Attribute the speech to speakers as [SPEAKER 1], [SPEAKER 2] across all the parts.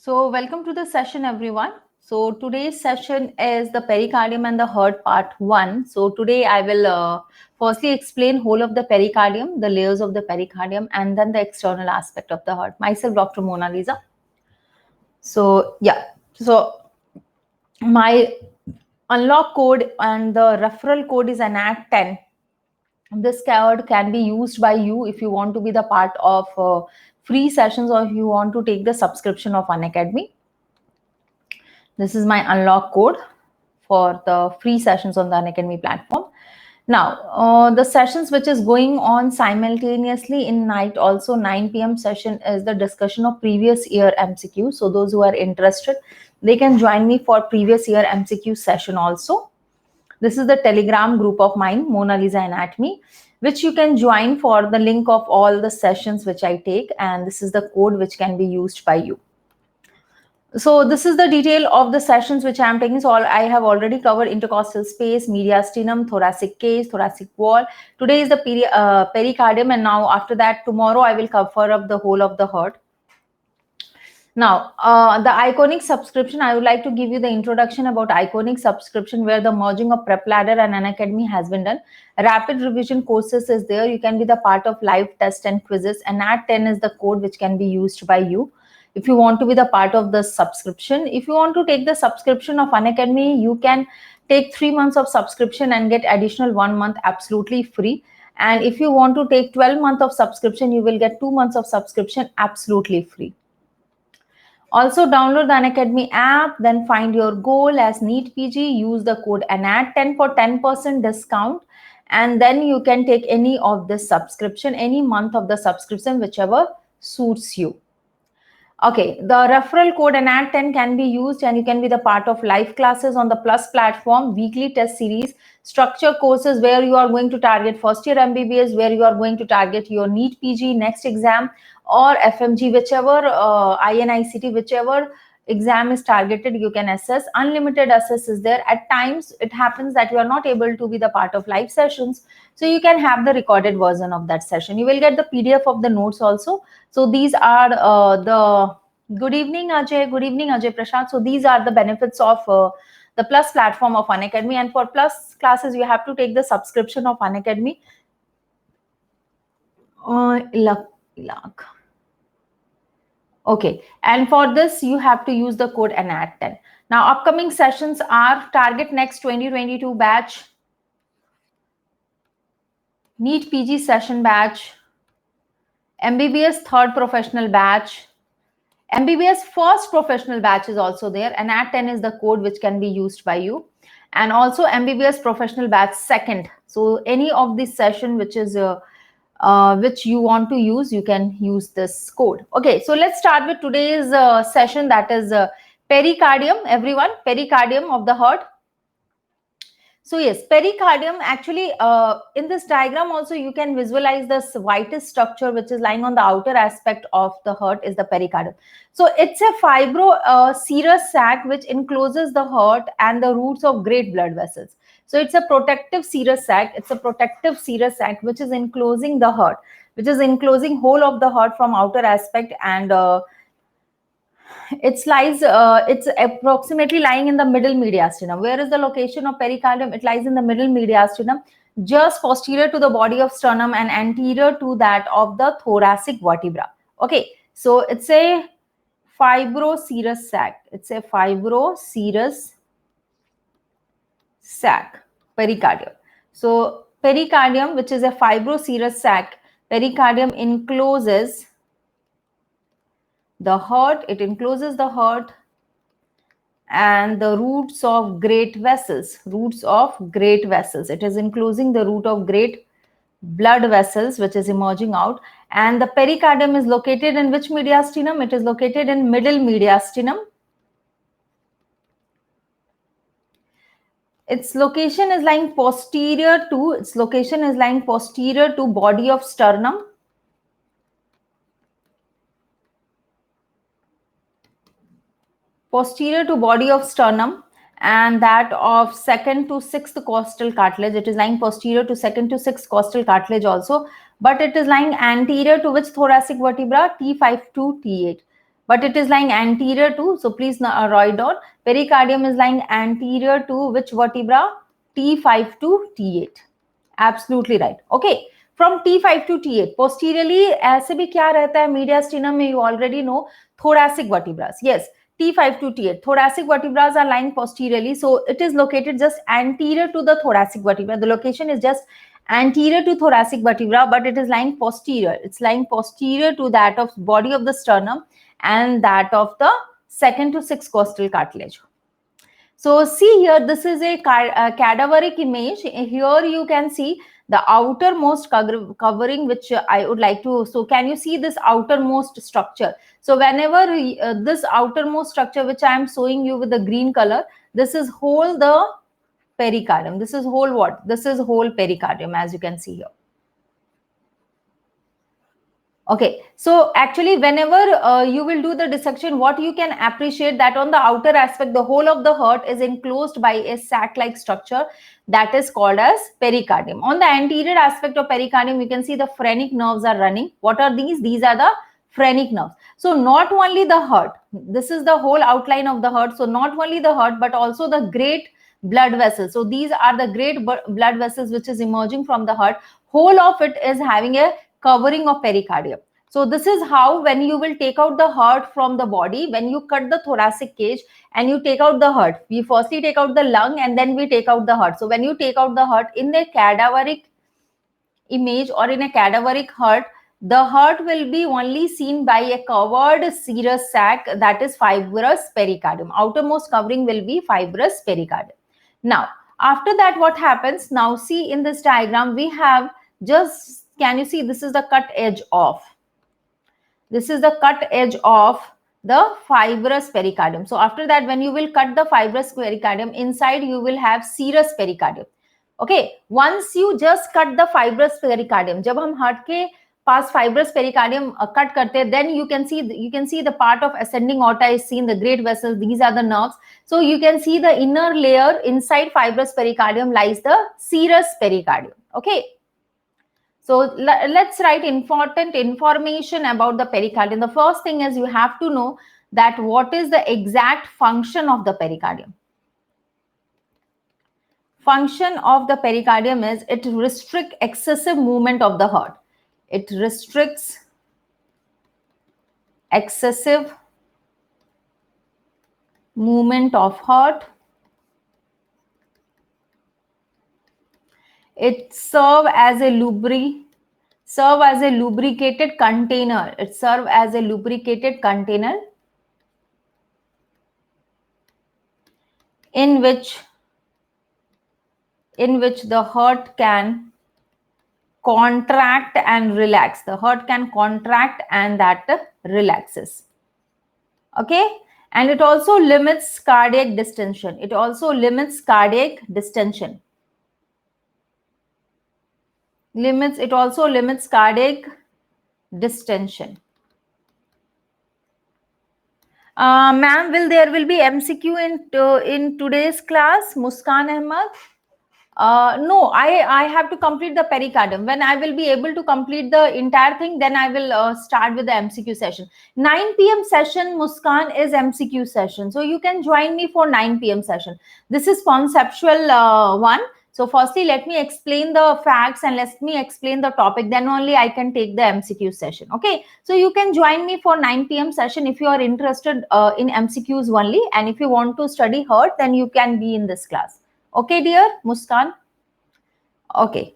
[SPEAKER 1] So, welcome to the session, everyone. So, today's session is the pericardium and the heart part 1. So, today I will firstly explain whole of the pericardium, the layers of the pericardium, and then the external aspect of the heart. Myself, Dr. Mona Lisa. So, yeah. So, my unlock code and the referral code is ANAT10. This code can be used by you if you want to be the part of free sessions or if you want to take the subscription of Unacademy. This is my unlock code for the free sessions on the Unacademy platform. Now, the sessions which is going on simultaneously in night also 9 p.m. session is the discussion of previous year MCQ. So those who are interested, they can join me for previous year MCQ session also. This is the Telegram group of mine, Mona Lisa Anatomy, which you can join for the link of all the sessions which I take. And this is the code which can be used by you. So this is the detail of the sessions which I am taking. So I have already covered intercostal space, mediastinum, thoracic cage, thoracic wall. Today is the pericardium, and now after that, tomorrow I will cover up the whole of the heart. Now, the Iconic subscription, I would like to give you the introduction about Iconic subscription, where the merging of Prep Ladder and Unacademy has been done. Rapid revision courses is there. You can be the part of live test and quizzes, and ANAT10 is the code which can be used by you. If you want to be the part of the subscription, if you want to take the subscription of Unacademy, you can take 3 months of subscription and get additional 1 month absolutely free. And if you want to take 12 months of subscription, you will get 2 months of subscription absolutely free. Also download the Unacademy app, then find your goal as NEET PG, use the code ANAT10 for 10% discount, and then you can take any of this subscription, any month of the subscription, whichever suits you. Okay, the referral code ANAT10 can be used, and you can be the part of live classes on the Plus platform, weekly test series, structure courses where you are going to target first year MBBS, where you are going to target your NEET PG next exam, or FMG, whichever INICT, whichever exam is targeted, you can assess. Unlimited access is there. At times it happens that you are not able to be the part of live sessions, so you can have the recorded version of that session. You will get the PDF of the notes also. So these are the good evening Ajay Prashant. So these are the benefits of the Plus platform of Unacademy, and for Plus classes you have to take the subscription of Unacademy. Okay, and for this you have to use the code ANAT10. Now upcoming sessions are Target Next 2022 batch, NEET PG session batch, MBBS third professional batch, MBBS first professional batch is also there. ANAT10 is the code which can be used by you, and also MBBS professional batch second. So any of this session which is which you want to use, you can use this code. Okay, so let's start with today's session, that is pericardium. Everyone, pericardium of the heart. So yes, pericardium, actually in this diagram also you can visualize this whitest structure which is lying on the outer aspect of the heart is the pericardium. So it's a serous sac which encloses the heart and the roots of great blood vessels. So it's a protective serous sac. It's a protective serous sac which is enclosing the heart, which is enclosing whole of the heart from outer aspect, and it's approximately lying in the middle mediastinum. Where is the location of pericardium? It lies in the middle mediastinum, just posterior to the body of sternum and anterior to that of the thoracic vertebra. Okay, so it's a fibroserous sac. It's a fibroserous sac, pericardium. So pericardium, which is a fibroserous sac, pericardium encloses the heart, it encloses the heart and the roots of great vessels, It is enclosing the root of great blood vessels which is emerging out. And the pericardium is located in which mediastinum? It is located in middle mediastinum. Its location is lying posterior to body of sternum. Posterior to body of sternum and that of second to sixth costal cartilage. It is lying posterior to second to sixth costal cartilage also, but it is lying anterior to which thoracic vertebra? T5 to T8. but it is lying anterior to, so please write down, pericardium is lying anterior to which vertebra? T5 to T8. Absolutely right. Okay. From T5 to T8, posteriorly ऐसे भी क्या रहता है mediastinum में, you already know, thoracic vertebrae. Yes, T5 to T8, thoracic vertebrae are lying posteriorly, so it is located just anterior to the thoracic vertebra. The location is just anterior to thoracic vertebra, but it is lying posterior. It's lying posterior to that of body of the sternum and that of the second to sixth costal cartilage. So see here, this is a cadaveric image. Here you can see the outermost covering, which I would like to, so can you see this outermost structure? So whenever this outermost structure, which I am showing you with the green color, this is whole the pericardium. This is whole what? This is whole pericardium, as you can see here. Okay, so actually whenever you will do the dissection, what you can appreciate that on the outer aspect, the whole of the heart is enclosed by a sac-like structure that is called as pericardium. On the anterior aspect of pericardium, you can see the phrenic nerves are running. What are these? These are the phrenic nerves. So not only the heart, this is the whole outline of the heart. So not only the heart, but also the great blood vessels. So these are the great blood vessels which is emerging from the heart. Whole of it is having a covering of pericardium. So this is how, when you will take out the heart from the body, when you cut the thoracic cage and you take out the heart, we firstly take out the lung and then we take out the heart. So when you take out the heart in the cadaveric image or in a cadaveric heart, the heart will be only seen by a covered serous sac, that is fibrous pericardium. Outermost covering will be fibrous pericardium. Now, after that, what happens? Now see in this diagram, we have just, can you see, this is the cut edge of, this is the cut edge of the fibrous pericardium. So after that, when you will cut the fibrous pericardium, inside you will have serous pericardium. Okay, once you just cut the fibrous pericardium, जब हम heart के पास fibrous pericardium cut करते हैं, then you can see the part of ascending aorta is seen, the great vessels, these are the nerves. So you can see the inner layer inside fibrous pericardium lies the serous pericardium. Okay. So let's write important information about the pericardium. The first thing is you have to know that what is the exact function of the pericardium. Function of the pericardium is it restricts excessive movement of the heart. It restricts excessive movement of heart. It serves as a lubricated container. It serves as a lubricated container in which the heart can contract and relax. The heart can contract and that relaxes. Okay, and it also limits cardiac distension. It also limits cardiac distension. It also limits cardiac distension. Ma'am, there will be MCQ in today's class? Muskan Ahmad? No, I have to complete the pericardium. When I will be able to complete the entire thing, then I will start with the MCQ session. 9 p.m. session, Muskan, is MCQ session. So you can join me for 9 p.m. session. This is conceptual one. So firstly, let me explain the facts and let me explain the topic. Then only I can take the MCQ session. Okay. So you can join me for 9 p.m. session if you are interested in MCQs only. And if you want to study heart, then you can be in this class. Okay, dear Muskan? Okay.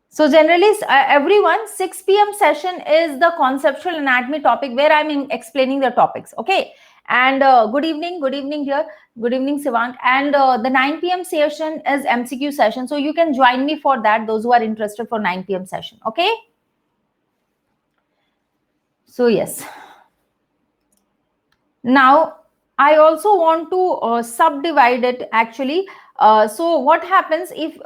[SPEAKER 1] So generally, everyone, 6 p.m. session is the conceptual anatomy topic where I'm explaining the topics. Okay. And good evening, dear. Good evening, Sivank. And the 9 p.m. session is MCQ session. So you can join me for that, those who are interested for 9 p.m. session. Okay. So yes. Now, I also want to subdivide it actually. So what happens if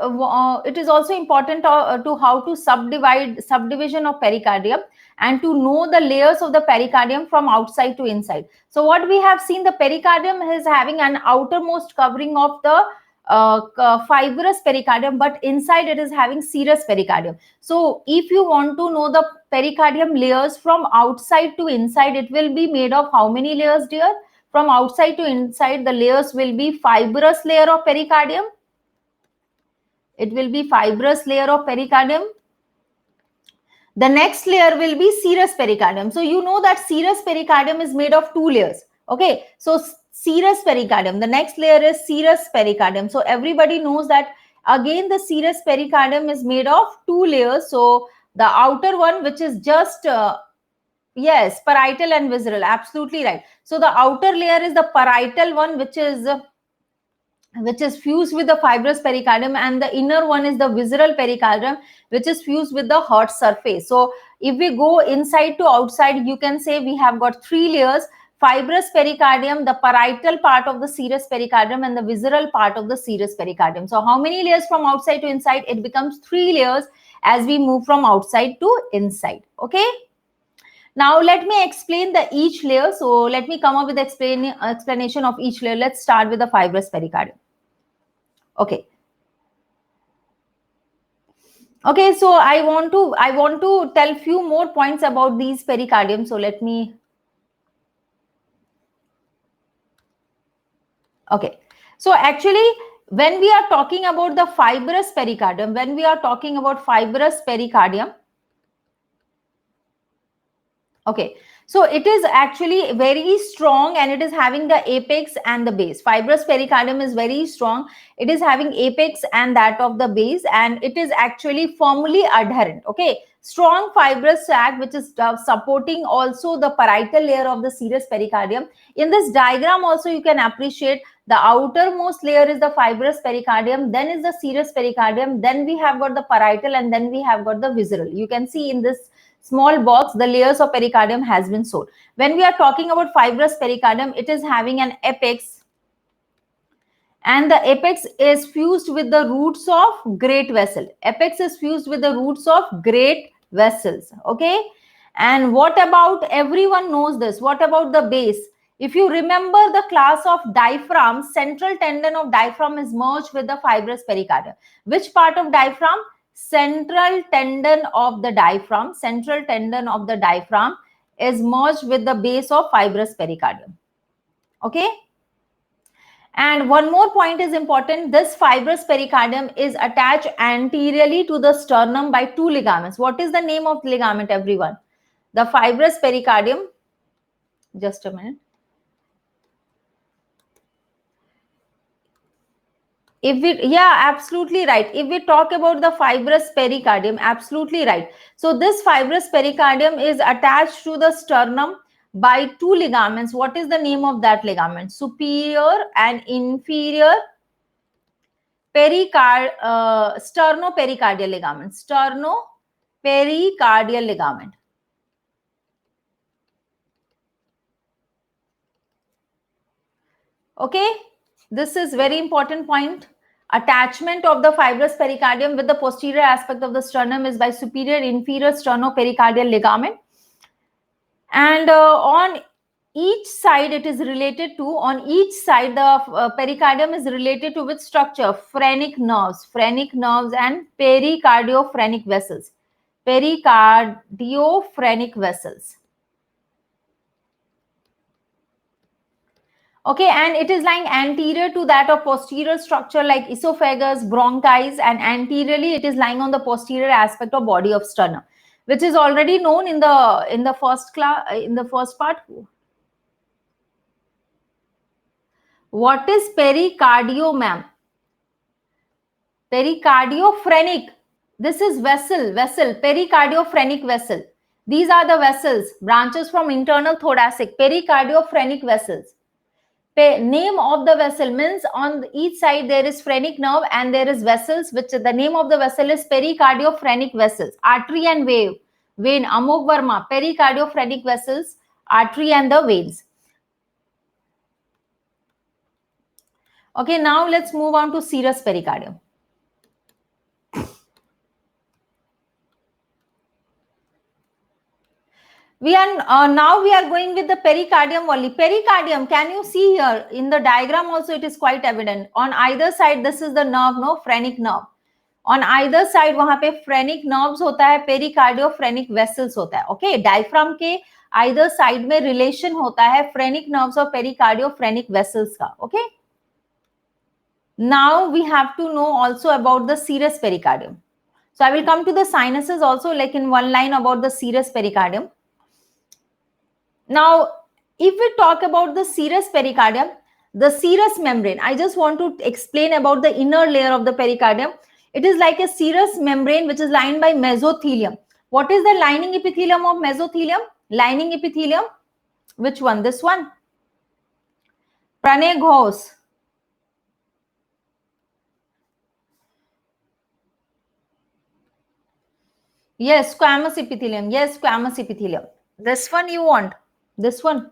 [SPEAKER 1] it is also important to how to subdivision of pericardium and to know the layers of the pericardium from outside to inside. So what we have seen, the pericardium is having an outermost covering of the fibrous pericardium, but inside it is having serous pericardium. So if you want to know the pericardium layers from outside to inside, it will be made of how many layers, dear? From outside to inside, the layers will be fibrous layer of pericardium. It will be fibrous layer of pericardium. The next layer will be serous pericardium. So you know that serous pericardium is made of two layers. Okay, so serous pericardium. The next layer is serous pericardium. So everybody knows that again the serous pericardium is made of two layers. So the outer one, which is just yes, parietal and visceral, absolutely right. So the outer layer is the parietal one, which is fused with the fibrous pericardium, and the inner one is the visceral pericardium, which is fused with the heart surface. So if we go inside to outside, you can say we have got three layers: fibrous pericardium, the parietal part of the serous pericardium, and the visceral part of the serous pericardium. So how many layers from outside to inside? It becomes three layers as we move from outside to inside. Okay, now let me explain the each layer. So let me come up with explanation of each layer. Let's start with the fibrous pericardium. Okay. Okay, so I want to tell few more points about these pericardium. So let me. Okay. So actually, when we are talking about the fibrous pericardium, okay, so it is actually very strong, and it is having the apex and the base. Fibrous pericardium is very strong. It is having apex and that of the base, and it is actually firmly adherent. Okay, strong fibrous sac which is supporting also the parietal layer of the serous pericardium. In this diagram also you can appreciate the outermost layer is the fibrous pericardium, then is the serous pericardium, then we have got the parietal, and then we have got the visceral. You can see in this small box the layers of pericardium has been shown. When we are talking about fibrous pericardium, it is having an apex, and the apex is fused with the roots of great vessel. Apex is fused with the roots of great vessels. Okay, and what about, everyone knows this, what about the base? If you remember the class of diaphragm, central tendon of diaphragm is merged with the fibrous pericardium. Which part of diaphragm? Central tendon of the diaphragm. Central tendon of the diaphragm is merged with the base of fibrous pericardium. Okay. And one more point is important. This fibrous pericardium is attached anteriorly to the sternum by two ligaments. What is the name of the ligament, everyone? The fibrous pericardium. Just a minute. Absolutely right. If we talk about the fibrous pericardium, absolutely right. So this fibrous pericardium is attached to the sternum by two ligaments. What is the name of that ligament? Superior and inferior sternopericardial ligament. Sternopericardial ligament. Okay, this is very important point. Attachment of the fibrous pericardium with the posterior aspect of the sternum is by superior inferior sternopericardial ligament. And on each side it is related to, on each side the pericardium is related to which structure? Phrenic nerves and pericardiophrenik vessels. Pericardiophrenik vessels. Okay, and it is lying anterior to that of posterior structure like esophagus, bronchis, and anteriorly it is lying on the posterior aspect of body of sternum, which is already known in the first class, in the first part. What is pericardio, ma'am? Pericardiophrenik. This is vessel, pericardiophrenik vessel. These are the vessels, branches from internal thoracic, pericardiophrenik vessels. Name of the vessel means on each side there is phrenic nerve and there is vessels, which the name of the vessel is pericardiophrenik vessels. Artery and vein, Amok Verma, pericardiophrenik vessels, artery and the veins. Okay, now let's move on to serous pericardium. We are now we are going with the pericardium only. Pericardium, can you see here in the diagram also it is quite evident. On either side, this is the nerve, no, phrenic nerve. On either side वहां पे phrenic nerves होता है, pericardiophrenic vessels होता है. Okay, diaphragm के either side में relation होता है phrenic nerves और pericardiophrenic vessels का. Okay. Now we have to know also about the serous pericardium. So I will come to the sinuses also, like in one line about the serous pericardium. Now, if we talk about the serous pericardium, the serous membrane, I just want to explain about the inner layer of the pericardium. It is like a serous membrane which is lined by mesothelium. What is the lining epithelium of mesothelium? Lining epithelium, which one? This one. Pranay Ghosh. Yes, squamous epithelium. Yes, squamous epithelium. This one you want. This one.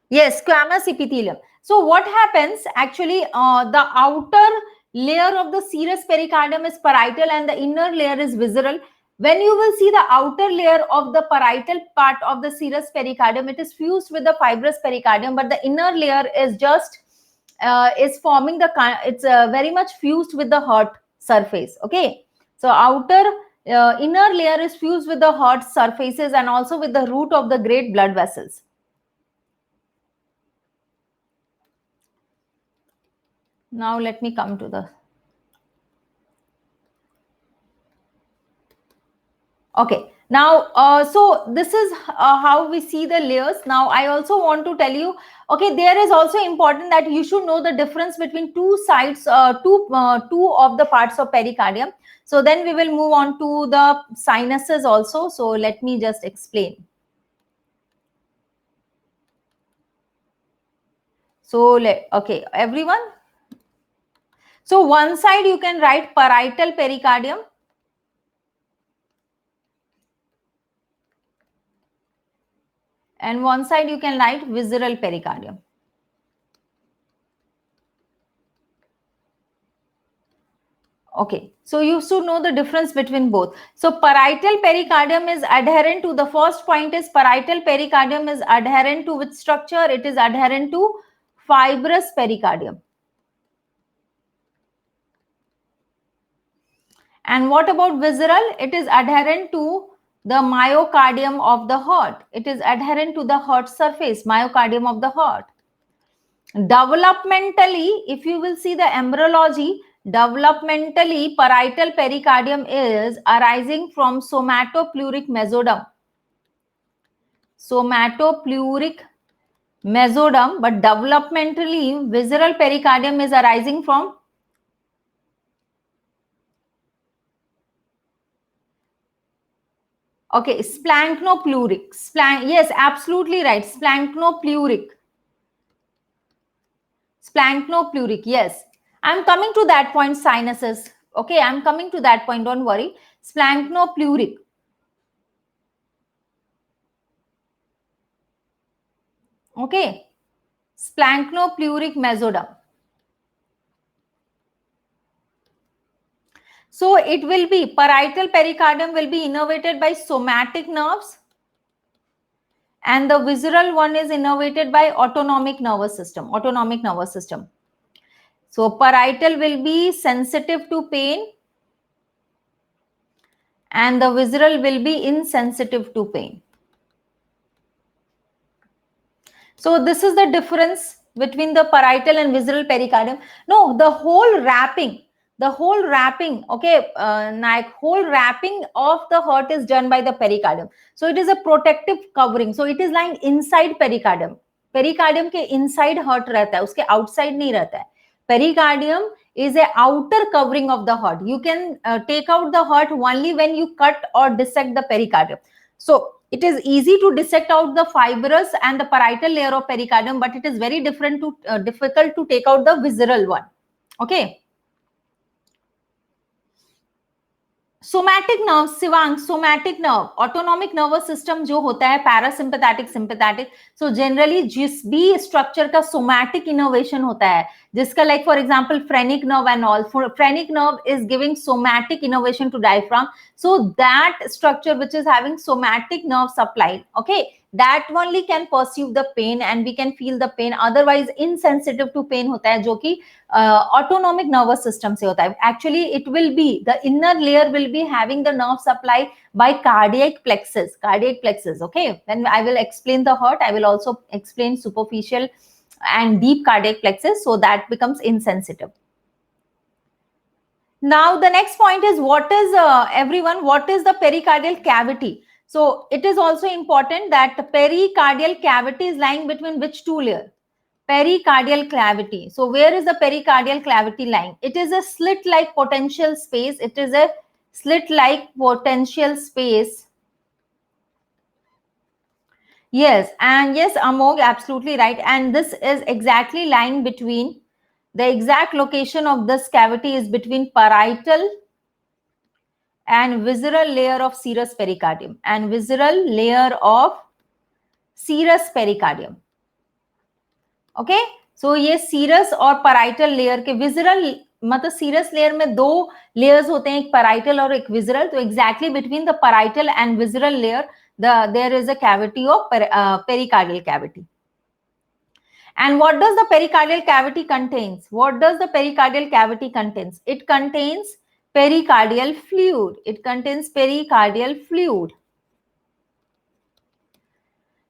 [SPEAKER 1] Yes, squamous epithelium. So what happens actually, the outer layer of the serous pericardium is parietal and the inner layer is visceral. When you will see the outer layer of the parietal part of the serous pericardium, it is fused with the fibrous pericardium, but the inner layer is just is forming the, it's very much fused with the heart surface. Okay, so outer inner layer is fused with the heart surfaces and also with the root of the great blood vessels. Now let me come to the, okay, now so this is how we see the layers. Now I also want to tell you, okay, there is also important that you should know the difference between two sides, two of the parts of pericardium. So then we will move on to the sinuses also. So let me just explain. So okay, everyone. So one side you can write parietal pericardium. And one side you can write visceral pericardium. Okay, so you should know the difference between both. So parietal pericardium is adherent to, the first point is parietal pericardium is adherent to which structure? It is adherent to fibrous pericardium. And what about visceral? It is adherent to the myocardium of the heart. It is adherent to the heart surface, myocardium of the heart. Developmentally, if you will see the embryology, developmentally parietal pericardium is arising from somatopleuric mesoderm. Somatopleuric mesoderm, but developmentally visceral pericardium is arising from, okay, splanchnopluric. Yes, absolutely right. Splanchnopluric. Splanchnopluric, yes. I'm coming to that point, sinuses. Okay, I'm coming to that point, don't worry. Splanchnopluric. Okay, splanchnopluric mesoderm. So it will be, parietal pericardium will be innervated by somatic nerves, and the visceral one is innervated by autonomic nervous system. Autonomic nervous system. So parietal will be sensitive to pain, and the visceral will be insensitive to pain. So this is the difference between the parietal and visceral pericardium. No, the whole wrapping, okay, like whole wrapping of the heart is done by the pericardium. So it is a protective covering. So it is lying inside pericardium. Pericardium के inside heart रहता है, उसके outside नहीं रहता है. Pericardium is a outer covering of the heart. You can take out the heart only when you cut or dissect the pericardium. So it is easy to dissect out the fibrous and the parietal layer of pericardium, but it is very difficult to take out the visceral one. Okay. Somatic nerve, Shivang, somatic nerve, autonomic nervous system जो होता है, parasympathetic, sympathetic. So generally जिस भी structure का somatic innovation होता है, जिसका like for example phrenic nerve and all, phrenic nerve is giving somatic innervation to diaphragm. So that structure which is having somatic nerve supply, okay, that only can perceive the pain and we can feel the pain. Otherwise insensitive to pain hota hai, jo ki autonomic nervous system se hota hai. Actually it will be, the inner layer will be having the nerve supply by cardiac plexus. Okay, when I will explain the heart, I will also explain superficial and deep cardiac plexus, so that becomes insensitive. Now the next point is, what is what is the pericardial cavity? So it is also important that the pericardial cavity is lying between which two layers? Pericardial cavity. So where is the pericardial cavity lying? It is a slit-like potential space. It is a slit-like potential space. Yes, and yes, Amog, absolutely right. And this is exactly lying between, the exact location of this cavity is between parietal and visceral layer of serous pericardium, and visceral layer of serous pericardium. Okay, so ये serous और parietal layer के, visceral मतलब serous layer में दो layers होते हैं, एक parietal और एक विजरल. तो exactly between the parietal and visceral layer there is a cavity of pericardial cavity. And what does the pericardial cavity contains? What does the pericardial cavity contains? It contains pericardial fluid. It contains pericardial fluid.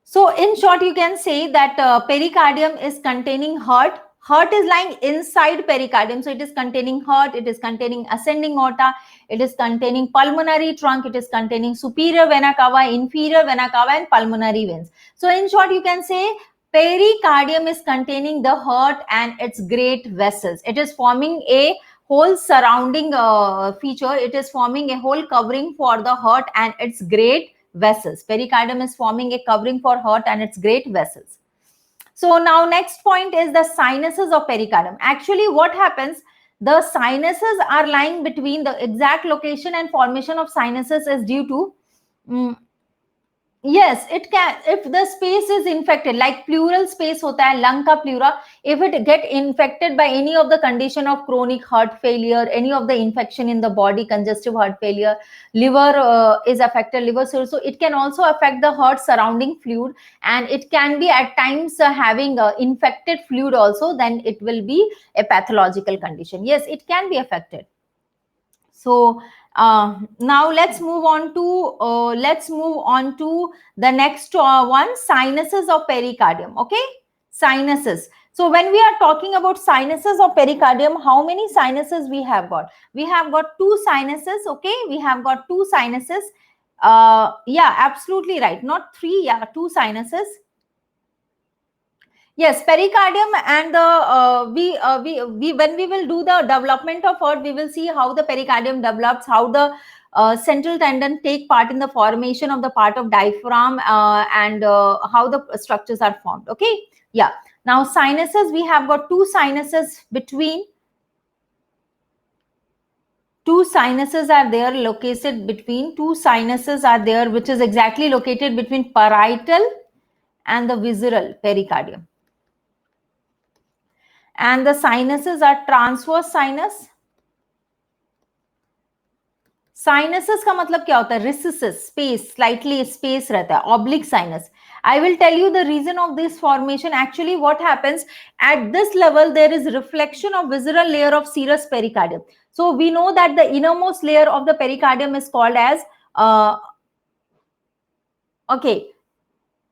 [SPEAKER 1] So in short, you can say that pericardium is containing heart. Heart is lying inside pericardium. So it is containing heart, it is containing ascending aorta, it is containing pulmonary trunk, it is containing superior vena cava, inferior vena cava, and pulmonary veins. So in short, you can say pericardium is containing the heart and its great vessels. It is forming a whole surrounding feature. It is forming a whole covering for the heart and its great vessels. Pericardium is forming a covering for heart and its great vessels. So now next point is the sinuses of pericardium. Actually what happens, the sinuses are lying between, the exact location and formation of sinuses is due to yes, it can, if the space is infected, like pleural space hota hai, lung ka pleura, if it get infected by any of the condition of chronic heart failure, any of the infection in the body, congestive heart failure, liver is affected, liver cirrhosis, so it can also affect the heart surrounding fluid, and it can be at times having infected fluid also, then it will be a pathological condition. Yes, it can be affected. So now let's move on to the next one, sinuses of pericardium. Okay, sinuses. So when we are talking about sinuses of pericardium, how many sinuses we have got? We have got two sinuses. Okay, we have got two sinuses. Yeah, absolutely right. Not three. Yeah, two sinuses. Yes, pericardium, and we when we will do the development of heart, we will see how the pericardium develops, how the central tendon take part in the formation of the part of diaphragm, and how the structures are formed. Okay, yeah. Now sinuses, we have got two sinuses between. Two sinuses are there located between. Two sinuses are there, which is exactly located between parietal and the visceral pericardium. And the sinuses are transverse sinus. Sinuses का मतलब क्या होता है? Recesses, space, slightly space रहता है. Oblique sinus. I will tell you the reason of this formation. Actually, what happens at this level, there is reflection of visceral layer of serous pericardium. So we know that the innermost layer of the pericardium is called as okay,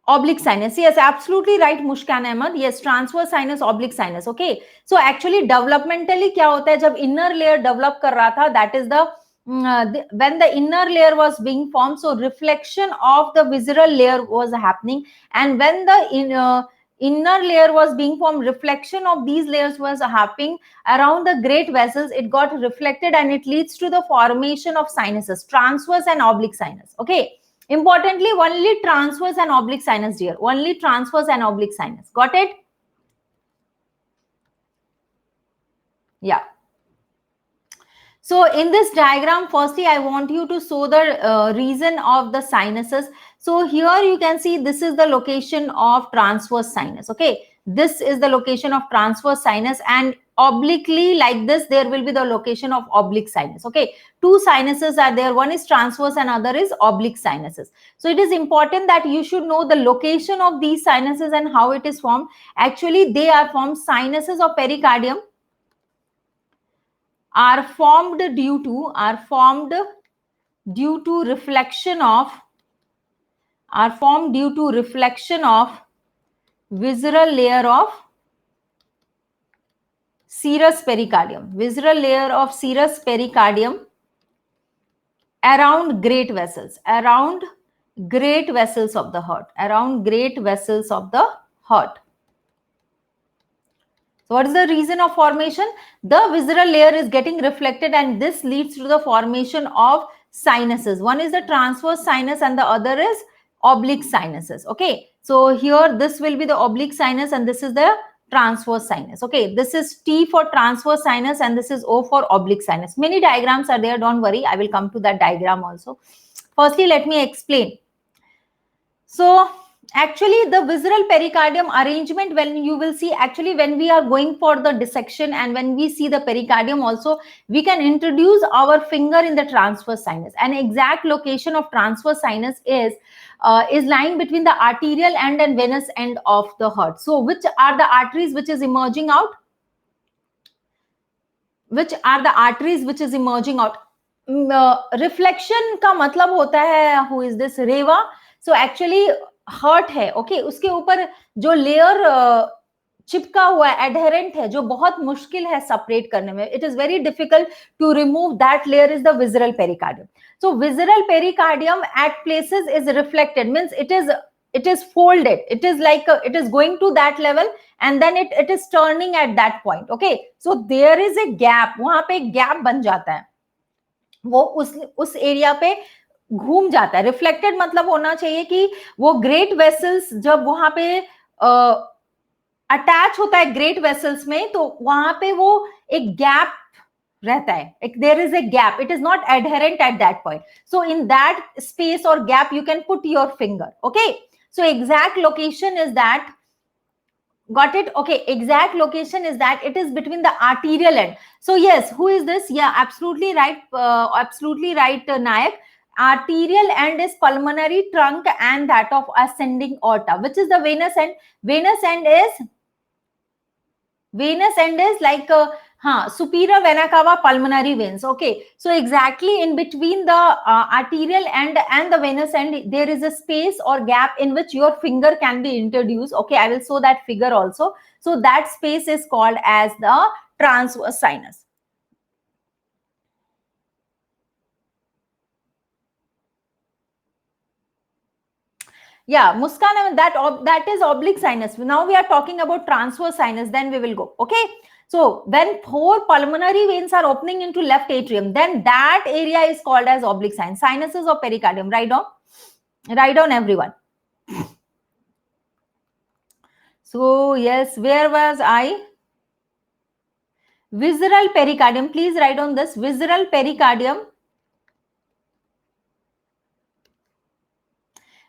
[SPEAKER 1] oblique sinus. Yes, absolutely right, Mushkan Ahmed. Yes, transverse sinus, oblique sinus. Okay, so actually developmentally क्या होता है जब inner layer develop कर रहा था, that is the when the inner layer was being formed, so reflection of the visceral layer was happening, and when the inner layer was being formed, reflection of these layers was happening around the great vessels. It got reflected and it leads to the formation of sinuses, transverse and oblique sinus. Okay, importantly, only transverse and oblique sinus, dear. Only transverse and oblique sinus. Got it? Yeah. So in this diagram, firstly, I want you to show the reason of the sinuses. So here you can see this is the location of transverse sinus. Okay. this is the location of transverse sinus, and obliquely like this there will be the location of oblique sinus. Okay, two sinuses are there, one is transverse and other is oblique sinuses. So it is important that you should know the location of these sinuses and how it is formed. Actually they are formed, sinuses of pericardium are formed due to reflection of visceral layer of serous pericardium, around great vessels of the heart. So what is the reason of formation? The visceral layer is getting reflected and this leads to the formation of sinuses. One is the transverse sinus and the other is oblique sinuses. Okay, so here this will be the oblique sinus and this is the transverse sinus. Okay, this is T for transverse sinus and this is O for oblique sinus. Many diagrams are there, don't worry, I will come to that diagram also. Firstly, let me explain. So actually the visceral pericardium arrangement, when you will see, actually when we are going for the dissection and when we see the pericardium also, we can introduce our finger in the transverse sinus. An exact location of transverse sinus is lying between the arterial end and venous end of the heart. So which are the arteries which is emerging out? Reflection का मतलब होता है, who is this? Reva. So actually heart है, okay, उसके ऊपर जो layer चिपका हुआ है, एडहेरेंट है, जो बहुत मुश्किल है सेपरेट करने में, it is very difficult to remove that layer, is the visceral pericardium. So visceral pericardium at places is reflected, means it is folded, it is like it is going to that level and then it is turning at that point. Okay, so there is a gap, वहां पे एक gap बन जाता है, वो उस area पे घूम जाता है. रिफ्लेक्टेड मतलब होना चाहिए कि वो ग्रेट वेसल्स जब वहां पे अटैच होता है ग्रेट वेसल्स में, तो वहां पे वो एक गैप रहता है, there is a gap, it is not adherent at that point. So in that space और gap you can put your finger. Okay, so exact location is that, got it? Okay, exact location is that it is between the arterial end. So yes, who is this? Yeah, absolutely right, Nayak. Arterial end is pulmonary trunk and that of ascending aorta. Which is the venous end? Venous end is like superior vena cava pulmonary veins. Okay, so exactly in between the arterial end and the venous end there is a space or gap in which your finger can be introduced. Okay, I will show that figure also. So that space is called as the transverse sinus. Yeah, Muskan, that is oblique sinus. Now we are talking about transverse sinus, then we will go. Okay, so when 4 pulmonary veins are opening into left atrium, then that area is called as oblique sinus. Sinuses of pericardium. Write down everyone. So yes, where was I? Visceral pericardium. Please write down this. Visceral pericardium.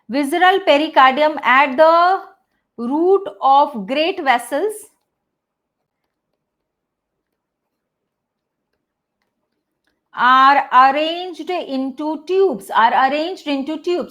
[SPEAKER 1] Visceral pericardium at the root of great vessels are arranged into tubes.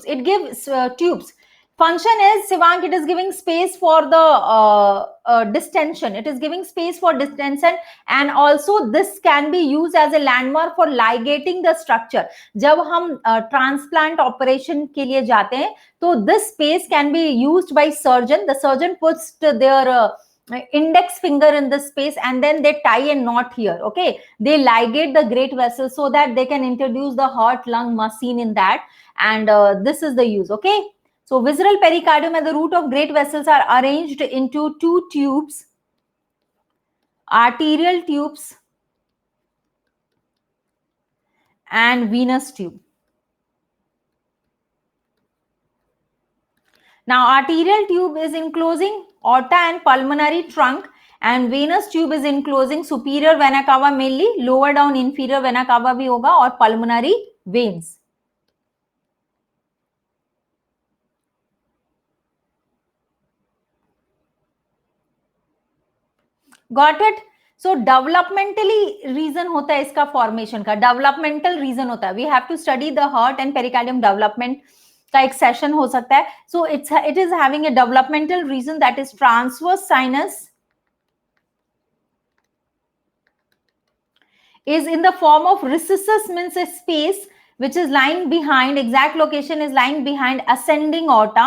[SPEAKER 1] It gives tubes. Function is, Sivank, it is giving space for the distension. It is giving space for distension, and also this can be used as a landmark for ligating the structure. जब हम transplant operation के लिए जाते हैं, तो this space can be used by surgeon. The surgeon puts their index finger in this space and then they tie a knot here. Okay, they ligate the great vessels so that they can introduce the heart lung machine in that, and this is the use. Okay, so visceral pericardium at the root of great vessels are arranged into 2 tubes, arterial tubes and venous tube. Now arterial tube is enclosing aorta and pulmonary trunk, and venous tube is enclosing superior vena cava mainly, lower down inferior vena cava bhi hoga, और pulmonary veins. Got it. So developmentally reason होता है इसका formation का, developmental reason होता है. We have to study the heart and pericardium development का एक session हो सकता है. So it is having a developmental reason that is transverse sinus is in the form of recessus, means a space which is lying behind, exact location is lying behind ascending aorta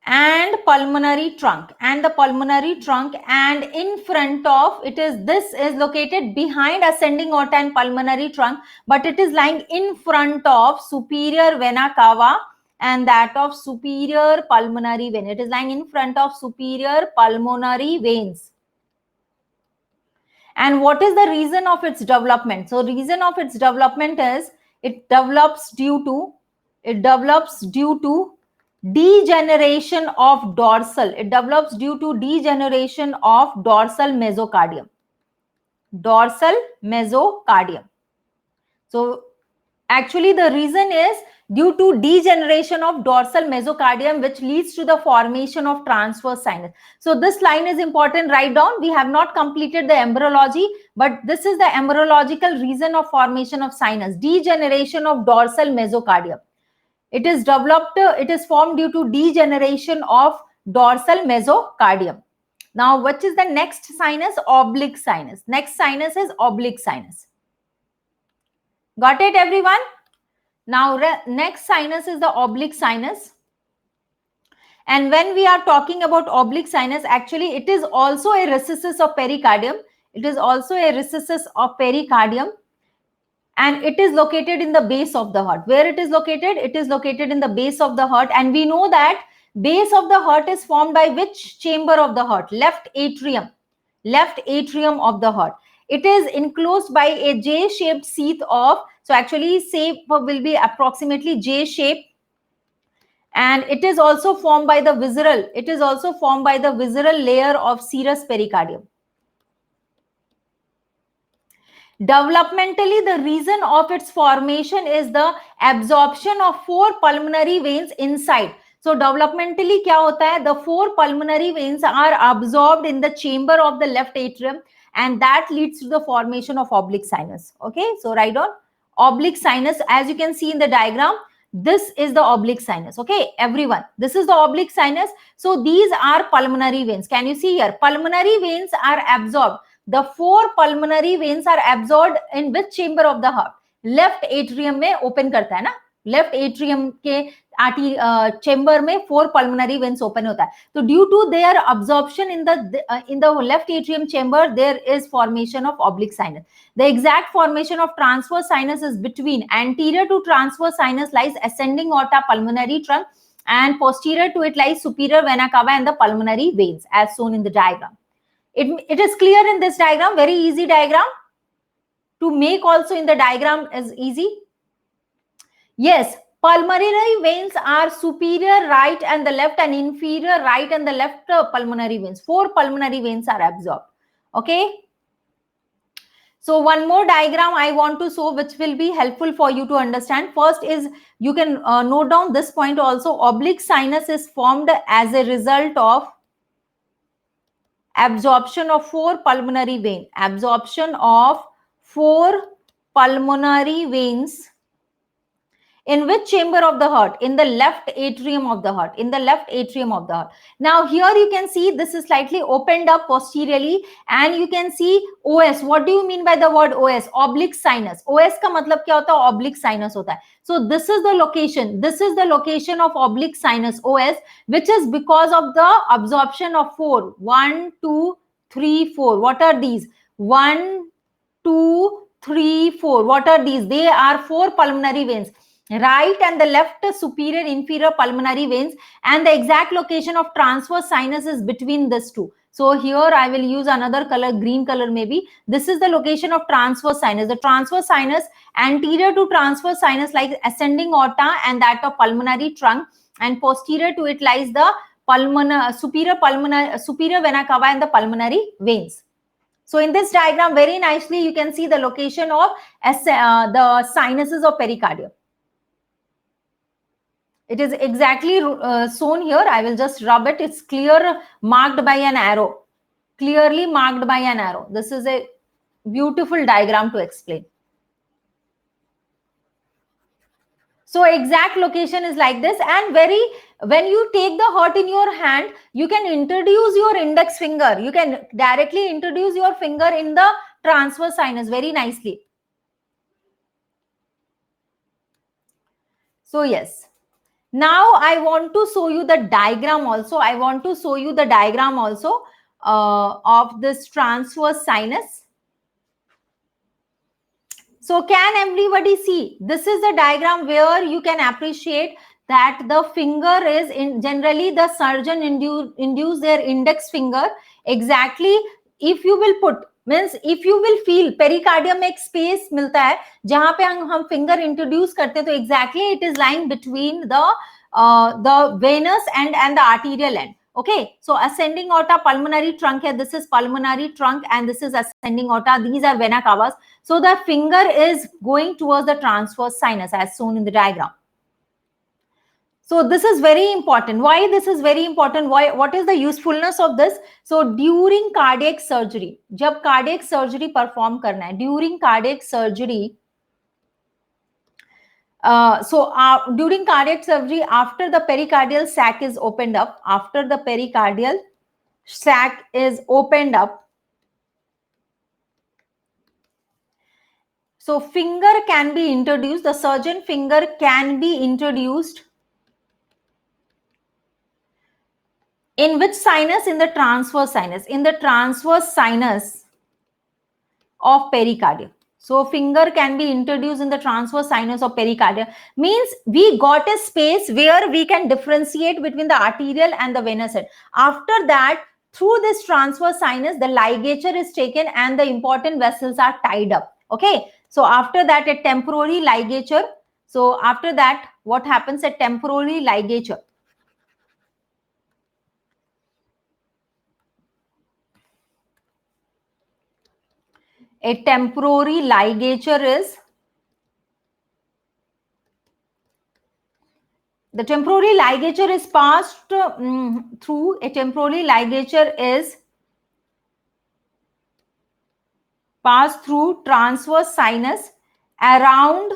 [SPEAKER 1] and pulmonary trunk, and the pulmonary trunk, and in front of it is, this is located behind ascending aorta and pulmonary trunk, but it is lying in front of superior vena cava and that of superior pulmonary vein. It is lying in front of superior pulmonary veins. And what is the reason of its development? So reason of its development is it develops due to degeneration of dorsal. It develops due to degeneration of dorsal mesocardium. Dorsal mesocardium. So actually the reason is due to degeneration of dorsal mesocardium, which leads to the formation of transverse sinus. So this line is important. Write down. We have not completed the embryology, but this is the embryological reason of formation of sinus. Degeneration of dorsal mesocardium. It is developed, it is formed due to degeneration of dorsal mesocardium. Now, what is the next sinus? Oblique sinus. Next sinus is oblique sinus. Got it, everyone? Now, next sinus is the oblique sinus. And when we are talking about oblique sinus, actually, it is also a recessus of pericardium. It is also a recessus of pericardium. And it is located in the base of the heart. Where it is located? It is located in the base of the heart. And we know that base of the heart is formed by which chamber of the heart? Left atrium. Left atrium of the heart. It is enclosed by a J-shaped sheath of, so actually shape will be approximately J-shape. And it is also formed by the visceral. It is also formed by the visceral layer of serous pericardium. Developmentally, the reason of its formation is the absorption of 4 pulmonary veins inside. So developmentally क्या होता है? The 4 pulmonary veins are absorbed in the chamber of the left atrium, and that leads to the formation of oblique sinus. Okay, so write down oblique sinus. As you can see in the diagram, this is the oblique sinus. Okay, everyone, this is the oblique sinus. So these are pulmonary veins. Can you see here? Pulmonary veins are absorbed. The 4 pulmonary veins are absorbed in which chamber of the heart? Left atrium में open करता है ना, left atrium के chamber में 4 pulmonary veins open होता है. So due to their absorption in the left atrium chamber, there is formation of oblique sinus. The exact formation of transverse sinus is between anterior to transverse sinus lies ascending aorta, pulmonary trunk, and posterior to it lies superior vena cava and the pulmonary veins, as shown in the diagram. It is clear in this diagram, very easy diagram. To make also in the diagram is easy. Yes, pulmonary veins are superior right and the left, and inferior right and the left pulmonary veins. 4 pulmonary veins are absorbed. Okay. So one more diagram I want to show, which will be helpful for you to understand. First is, you can note down this point also. Oblique sinus is formed as a result of absorption of 4 pulmonary veins. Absorption of 4 pulmonary veins in which chamber of the heart? In the left atrium of the heart. In the left atrium of the heart. Now here you can see this is slightly opened up posteriorly, and you can see OS. What do you mean by the word OS? Oblique sinus. OS का मतलब क्या होता है? Oblique sinus होता है. So this is the location. This is the location of oblique sinus, OS, which is because of the absorption of 4. 1, 2, 3, 4. What are these? 1, 2, 3, 4. What are these? They are 4 pulmonary veins. Right and the left superior inferior pulmonary veins, and the exact location of transverse sinus is between these two. So here I will use another color, green color maybe. This is the location of transverse sinus. The transverse sinus, anterior to transverse sinus like ascending aorta and that of pulmonary trunk, and posterior to it lies the superior vena cava and the pulmonary veins. So in this diagram, very nicely you can see the location of the sinuses of pericardium. It is exactly shown here. I will just rub it. It's clear, marked by an arrow, clearly marked by an arrow. This is a beautiful diagram to explain. So exact location is like this, and when you take the heart in your hand, you can introduce your index finger. You can directly introduce your finger in the transverse sinus very nicely. So yes, now I want to show you the diagram also. Of this transverse sinus. So can everybody see? This is the diagram where you can appreciate that the finger is generally the surgeon induce their index finger exactly. If you will put, means if you will feel pericardium में एक space मिलता है जहां पे हम finger introduce करते हैं, तो exactly it is lying between the venous and the arterial end. Okay, so ascending aorta, pulmonary trunk here. This is pulmonary trunk and this is ascending aorta. These are vena cavas. So the finger is going towards the transverse sinus as shown in the diagram. So this is very important. Why this is very important? What is the usefulness of this? So during cardiac surgery, जब cardiac surgery perform करना है, during cardiac surgery, during cardiac surgery, after the pericardial sac is opened up, so finger can be introduced, the surgeon finger can be introduced in which sinus? In the transverse sinus, of pericardium. So finger can be introduced in the transverse sinus of pericardium. Means we got a space where we can differentiate between the arterial and the venous end. After that, through this transverse sinus, the ligature is taken and the important vessels are tied up. Okay. So after that, a temporary ligature. So after that, what happens? A temporary ligature. A temporary ligature is, the temporary ligature is passed through, a temporary ligature is passed through transverse sinus around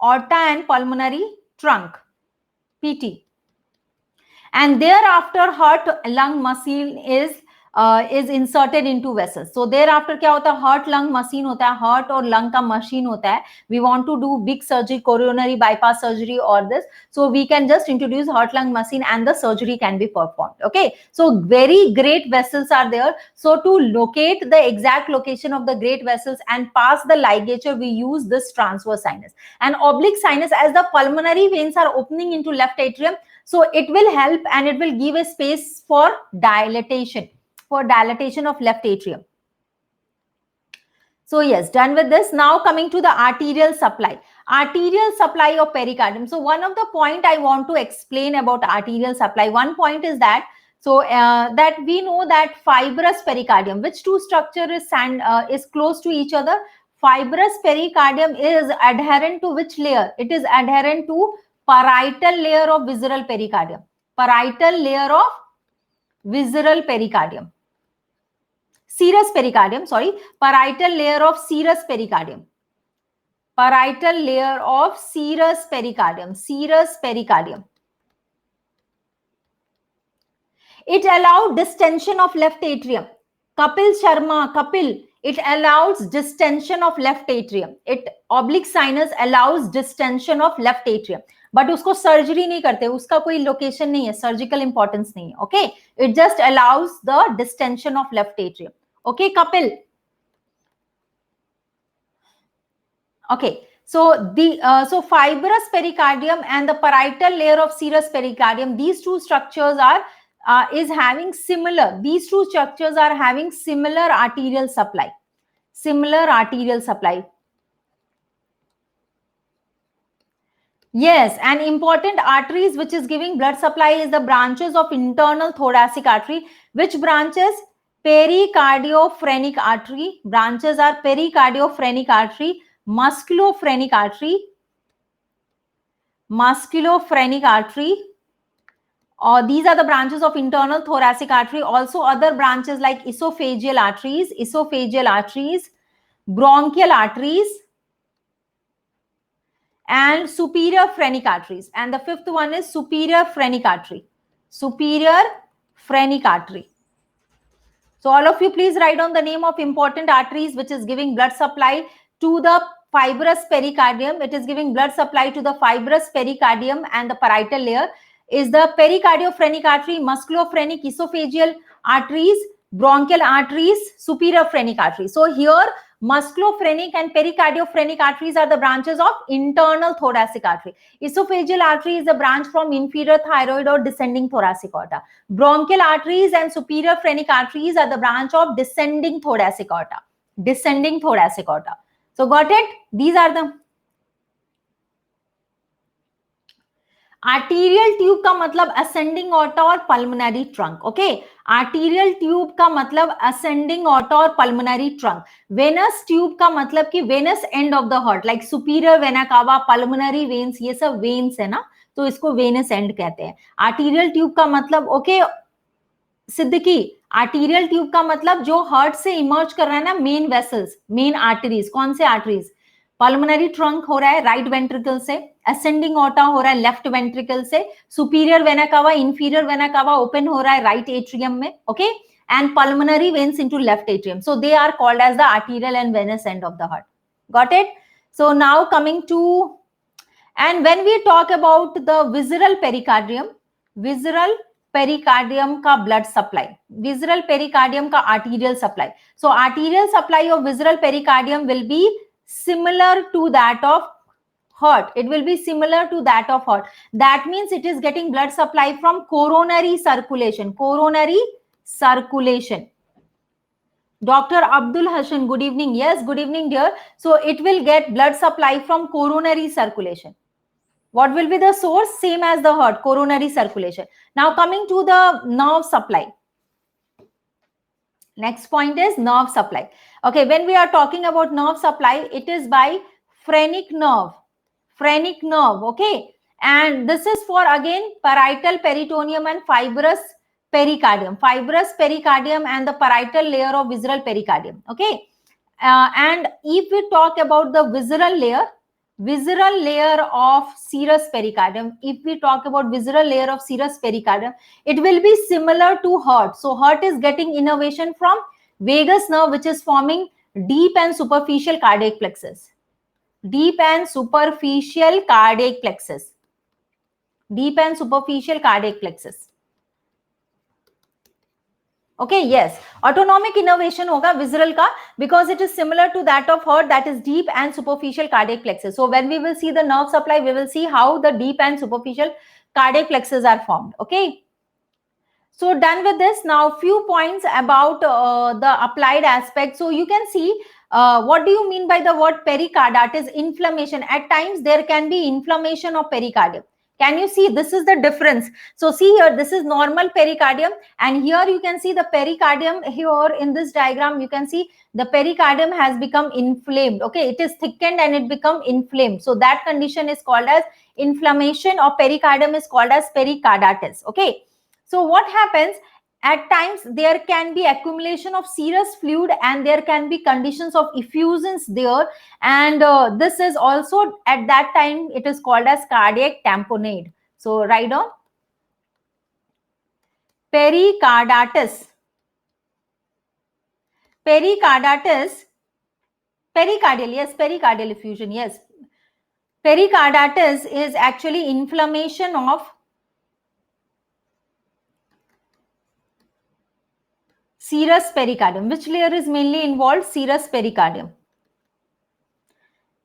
[SPEAKER 1] aorta and pulmonary trunk, PT. And thereafter heart lung machine is inserted into vessels. So thereafter क्या होता है? Heart lung machine होता है, heart और lung का machine होता है. We want to do big surgery, coronary bypass surgery or this. So we can just introduce heart lung machine and the surgery can be performed. Okay. So very great vessels are there. So to locate the exact location of the great vessels and pass the ligature, we use this transverse sinus. And oblique sinus, as the pulmonary veins are opening into left atrium, so it will help and it will give a space for dilatation of left atrium. So yes, done with this. Now coming to the arterial supply of pericardium. So one of the point I want to explain about arterial supply, one point is that, so that we know that fibrous pericardium, which two structure is close to each other? Fibrous pericardium is adherent to which layer? It is adherent to parietal layer of visceral pericardium. Serous pericardium, sorry, parietal layer of serous pericardium. It allowed distension of left atrium. Kapil, it allows distension of left atrium. It oblique sinus allows distension of left atrium. But उसको surgery नहीं करते, उसका कोई location नहीं है, surgical importance नहीं है. Okay, it just allows the distension of left atrium. Okay Kapil. Okay, so so fibrous pericardium and the parietal layer of serous pericardium, these two structures are these two structures are having similar arterial supply. Yes, and important arteries which is giving blood supply is the branches of internal thoracic artery. Which branches? Pericardiophrenik artery. Branches are pericardiophrenik artery, musculophrenic artery, musculophrenic artery. These are the branches of internal thoracic artery. Also other branches like esophageal arteries, bronchial arteries, and superior phrenic arteries. And the fifth one is superior phrenic artery. Superior phrenic artery. So all of you please write down the name of important arteries which is giving blood supply to the fibrous pericardium. It is giving blood supply to the fibrous pericardium and the parietal layer. Is the pericardiophrenich artery, musculophrenic, esophageal arteries, bronchial arteries, superior phrenic artery. So here musculophrenic and pericardiophrenich arteries are the branches of internal thoracic artery. Esophageal artery is a branch from inferior thyroid or descending thoracic aorta. Bronchial arteries and superior phrenic arteries are the branch of descending thoracic aorta. Descending thoracic aorta. So got it? These are the arterial tube का मतलब ascending aorta और pulmonary trunk. Okay, arterial tube का मतलब ascending aorta और pulmonary trunk. Venous tube का मतलब कि venous end of the heart, like superior vena cava, pulmonary veins, ये सब वेन्स है ना, तो इसको वेनस एंड कहते हैं. आर्टीरियल ट्यूब का मतलब, ओके सिद्दीकी, आर्टीरियल ट्यूब का मतलब जो हार्ट से इमर्ज कर रहा है ना, मेन वेसल्स, मेन आर्टरीज. कौन से आर्टरीज? पल्मोनरी ट्रंक हो रहा है राइट वेंट्रिकल से, असेंडिंग ऑर्टा हो रहा है लेफ्ट वेंट्रिकल से, superior vena cava, inferior vena cava open हो रहा है राइट एट्रियम में. Okay, and pulmonary veins into left atrium. So they are called as the arterial and venous end of the heart. Got it? So now coming to, and when we talk about the visceral pericardium, visceral pericardium का blood supply, visceral pericardium का arterial supply. So arterial supply of visceral pericardium will be similar to that of heart. It will be similar to that of heart. That means it is getting blood supply from coronary circulation. Coronary circulation. Dr. Abdul Hassan, good evening. Yes, good evening, dear. So it will get blood supply from coronary circulation. What will be the source? Same as the heart, coronary circulation. Now coming to the nerve supply. Next point is nerve supply. Okay, when we are talking about nerve supply, it is by phrenic nerve. Phrenic nerve, okay. And this is for again parietal peritoneum and fibrous pericardium. Fibrous pericardium and the parietal layer of visceral pericardium, okay. And if we talk about the visceral layer of serous pericardium, if we talk about visceral layer of serous pericardium, it will be similar to heart. So heart is getting innervation from vagus nerve, which is forming deep and superficial cardiac plexus. Deep and superficial cardiac plexus. Deep and superficial cardiac plexus. Okay, yes, autonomic innervation hoga visceral ka, because it is similar to that of heart, that is deep and superficial cardiac plexus. So when we will see the nerve supply, we will see how the deep and superficial cardiac plexus are formed. Okay, so done with this. Now few points about the applied aspect. So you can see what do you mean by the word pericarditis? Inflammation. At times there can be inflammation of pericardium. Can you see? This is the difference. So see here, this is normal pericardium, and here you can see the pericardium. Here in this diagram you can see the pericardium has become inflamed. Okay, it is thickened and it become inflamed. So that condition is called as inflammation of pericardium, is called as pericarditis. Okay, so what happens? At times there can be accumulation of serous fluid and there can be conditions of effusions there, and this is also at that time it is called as cardiac tamponade. So write down pericarditis. Pericarditis, pericardial, yes, pericardial effusion, yes. Pericarditis is actually inflammation of serous pericardium. Which layer is mainly involved? Serous pericardium.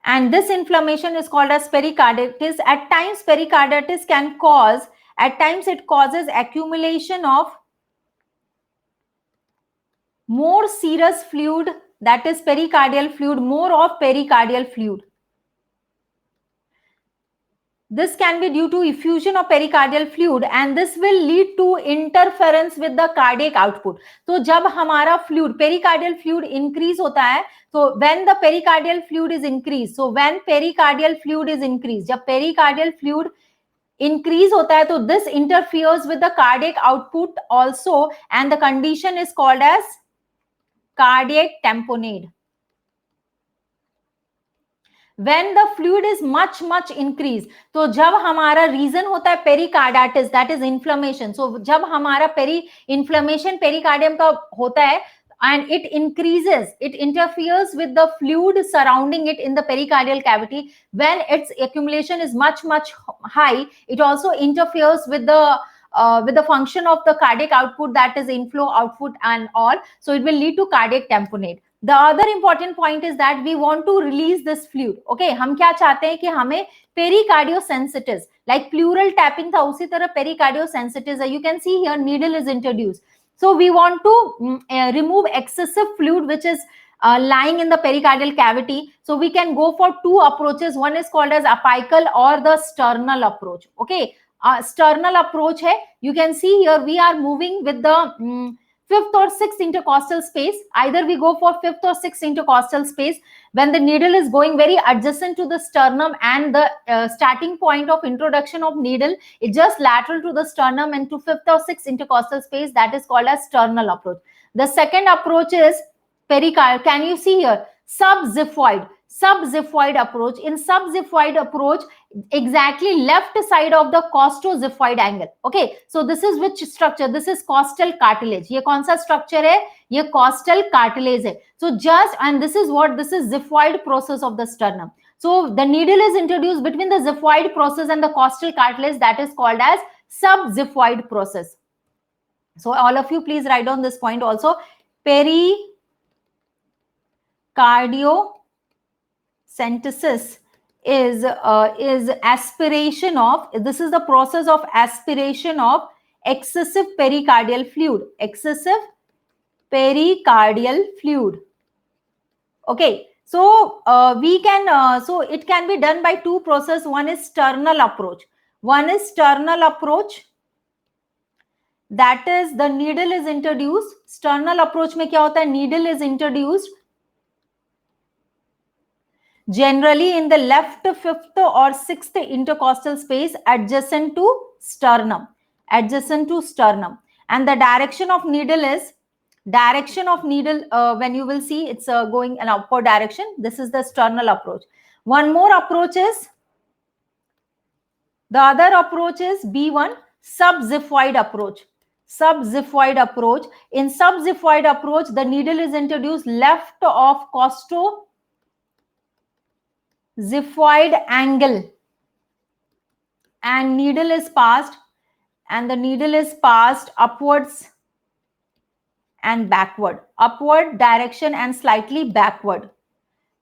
[SPEAKER 1] And this inflammation is called as pericarditis. At times pericarditis can cause, at times it causes accumulation of more serous fluid, that is pericardial fluid, more of pericardial fluid. This can be due to effusion of pericardial fluid and this will lead to interference with the cardiac output. तो जब हमारा fluid, pericardial fluid increase होता है, तो when the pericardial fluid is increased, so when pericardial fluid is increased, जब pericardial fluid increase होता है, तो this interferes with the cardiac output also and the condition is called as cardiac tamponade. When the fluid is much increased, तो जब हमारा reason होता है pericarditis, that is inflammation. सो जब हमारा इन्फ्लेमेशन पेरिकार्डियम का होता है and it increases, it interferes with the fluid surrounding it in the pericardial cavity. When its accumulation is much high, it also interferes with the function of the cardiac output, that is inflow, output and all. So it will lead to cardiac tamponade. The other important point is that we want to release this fluid. Okay, हम क्या चाहते हैं कि हमें pericardiosensitives, like pleural tapping था, उसी तरह pericardiosensitives है. You can see here needle is introduced. So we want to remove excessive fluid which is lying in the pericardial cavity. So we can go for two approaches. One is called as apical or the sternal approach. Okay, sternal approach hai. You can see here we are moving with the fifth or sixth intercostal space. Either we go for fifth or sixth intercostal space when the needle is going very adjacent to the sternum and the starting point of introduction of needle is just lateral to the sternum and to fifth or sixth intercostal space. That is called as sternal approach. The second approach is pericardial. Can you see here? Subxiphoid approach. In subxiphoid approach, exactly left side of the costoxiphoid angle. Okay, so this is which structure? This is costal cartilage. ये कौन सा structure है? ये costal cartilage है. So just, and this is what, this is xiphoid process of the sternum. So the needle is introduced between the xiphoid process and the costal cartilage, that is called as subxiphoid process. So all of you please write down this point also. Pericardiocentesis is aspiration of, this is the process of aspiration of excessive pericardial fluid. Okay, so we can so it can be done by two processes. One is sternal approach. That is, the needle is introduced. Sternal approach में क्या होता है? Needle is introduced generally in the left fifth or sixth intercostal space adjacent to sternum. And the direction of needle is, when you will see, it's going an upward direction. This is the sternal approach. One more approach is, the other approach is B1, subxiphoid approach. In subxiphoid approach, the needle is introduced left of costoxiphoid angle and needle is passed, and the needle is passed upwards and backward, upward direction and slightly backward.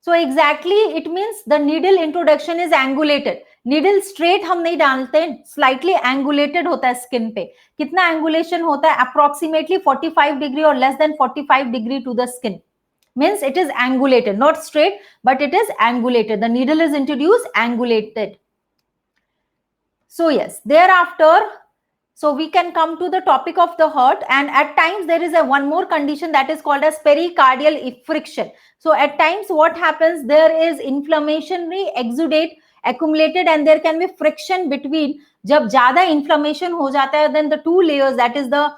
[SPEAKER 1] So exactly it means the needle introduction is angulated. Needle straight हम नहीं डालते, slightly angulated होता है skin पे. कितना angulation होता है? Approximately 45 degree or less than 45 degree to the skin. Means it is angulated, not straight, but it is angulated. The needle is introduced angulated. So yes, thereafter, so we can come to the topic of the heart, and at times there is one more condition that is called as pericardial friction. So at times what happens, there is inflammatory exudate accumulated and there can be friction between. जब ज़्यादा inflammation हो जाता है, then the two layers, that is the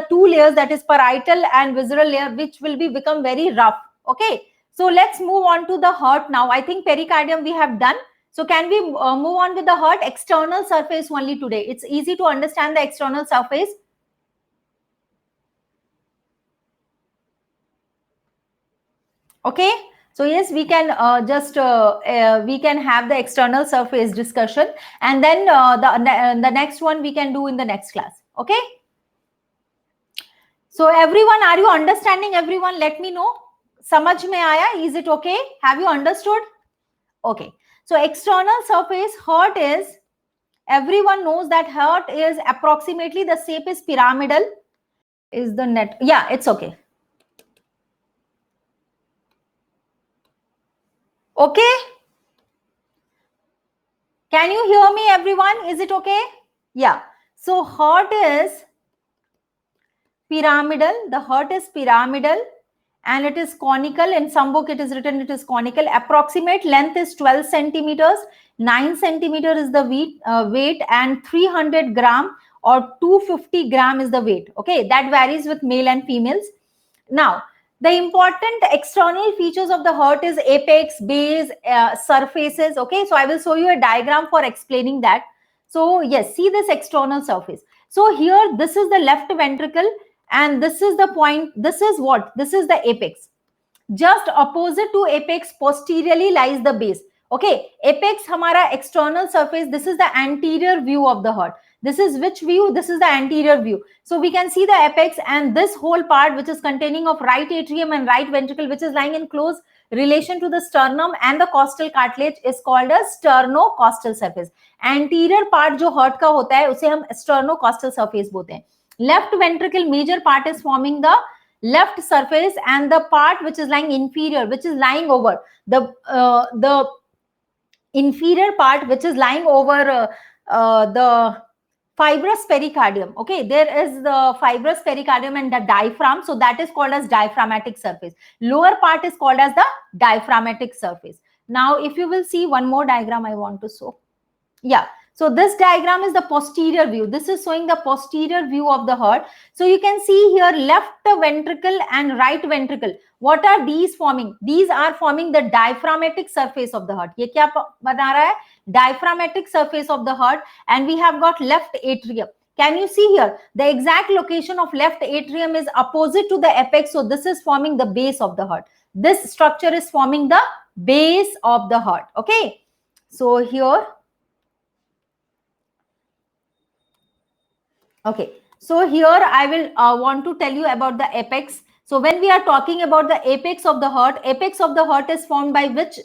[SPEAKER 1] two layers, that is parietal and visceral layer, which will become very rough. Okay, so let's move on to the heart now. I think pericardium we have done. So can we move on with the heart? External surface only today. It's easy to understand the external surface. Okay, so yes, we can we can have the external surface discussion, and then the next one we can do in the next class. Okay, so everyone, are you understanding? Everyone, let me know. समझ में आया? Is it okay? Have you understood? Okay, so external surface heart is, everyone knows that heart is approximately, the shape is pyramidal. Is the net? Yeah, it's okay. Okay, Can you hear me, everyone? Is it okay? Yeah. So heart is pyramidal. The heart is pyramidal and it is conical. In some book it is written it is conical. Approximate length is 12 centimeters. 9 centimeter is the weight and 300 gram or 250 gram is the weight. Okay, that varies with male and females. Now, the important external features of the heart is apex, base, surfaces. Okay, so I will show you a diagram for explaining that. So yes, see this external surface. So here, this is the left ventricle and this is the point. This is what? This is the apex. Just opposite to apex, posteriorly lies the base. Okay, apex hamara external surface. This is the anterior view of the heart. This is which view? This is the anterior view. So we can see the apex and this whole part which is containing of right atrium and right ventricle, which is lying in close relation to the sternum and the costal cartilage, is called as sternocostal surface. Anterior part जो heart का होता है उसे हम sternocostal surface बोलते हैं. Left ventricle major part is forming the left surface and the part which is lying inferior, which is lying over the inferior part which is lying over the fibrous pericardium. Okay, there is the fibrous pericardium and the diaphragm, so that is called as diaphragmatic surface. Lower part is called as the diaphragmatic surface. Now if you will see one more diagram I want to show. Yeah, so this diagram is the posterior view. This is showing the posterior view of the heart. So you can see here left ventricle and right ventricle. What are these forming? These are forming the diaphragmatic surface of the heart. ये क्या बना रहा है? Diaphragmatic surface of the heart, and we have got left atrium. Can you see here? The exact location of left atrium is opposite to the apex. So this is forming the base of the heart. This structure is forming the base of the heart. Okay. So here. Okay, so here I will want to tell you about the apex. So when we are talking about the apex of the heart is formed by which